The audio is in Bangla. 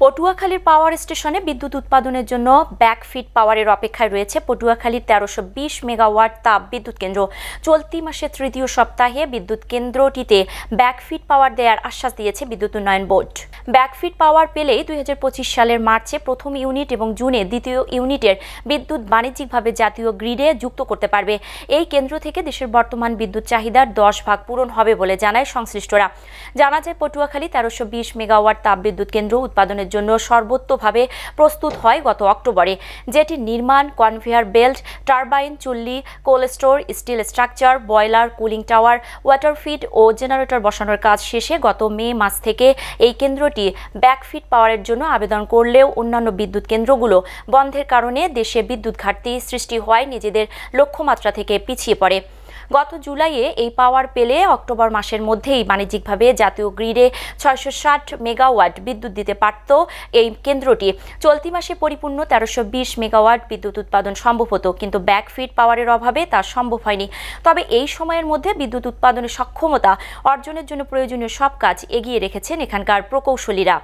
পটুয়াখালীর পাওয়ার স্টেশনে বিদ্যুৎ উৎপাদনের জন্য ব্যাকফিট পাওয়ারের অপেক্ষায় রয়েছে পটুয়াখালীর ১৩২০ মেগাওয়াট তাপ বিদ্যুৎ কেন্দ্র। চলতি মাসের তৃতীয় সপ্তাহে বিদ্যুৎ কেন্দ্রটিতে ব্যাকফিট পাওয়ার দেওয়ার আশ্বাস দিয়েছে বিদ্যুৎ উন্নয়ন বোর্ড। ব্যাকফিট পাওয়ার পেলেই ২০২৫ সালের মার্চে প্রথম ইউনিট এবং জুনে দ্বিতীয় ইউনিটের বিদ্যুৎ বাণিজ্যিকভাবে জাতীয় গ্রিডে যুক্ত করতে পারবে। এই কেন্দ্র থেকে দেশের বর্তমান বিদ্যুৎ চাহিদার ১০ ভাগ পূরণ হবে বলে জানায় সংশ্লিষ্টরা। জানা যায়, পটুয়াখালী ১৩২০ মেগাওয়াট তাপ বিদ্যুৎ কেন্দ্র উৎপাদনের জন্য সর্বোত্তভাবে প্রস্তুত হয় গত অক্টোবরে, যেটি নির্মাণ, কনভেয়ার বেল্ট, টারবাইন, চুল্লি, cold store, steel structure, boiler, cooling tower, water feed ও জেনারেটর বসানোর কাজ শেষে গত মে মাস থেকে এই কেন্দ্রটি ব্যাকফিট পাওয়ারের জন্য আবেদন করলেও অন্যান্য বিদ্যুৎ কেন্দ্রগুলো বন্ধের কারণে দেশে বিদ্যুৎ ঘাটতি সৃষ্টি হওয়ায় নিজেদের লক্ষ্যমাত্রা থেকে পিছিয়ে পড়ে। গত জুলাইয়ে এই পাওয়ার পেলে অক্টোবর মাসের মধ্যেই বাণিজ্যিকভাবে জাতীয় গ্রিডে ৬৬০ মেগাওয়াট বিদ্যুৎ দিতে পারত এই কেন্দ্রটি। চলতি মাসে পরিপূর্ণ ১৩২০ মেগাওয়াট বিদ্যুৎ উৎপাদন সম্ভব হতো, কিন্তু ব্যাকফিট পাওয়ারের অভাবে তা সম্ভব হয়নি। তবে এই সময়ের মধ্যে বিদ্যুৎ উৎপাদনের সক্ষমতা অর্জনের জন্য প্রয়োজনীয় সব কাজ এগিয়ে রেখেছেন এখানকার প্রকৌশলীরা।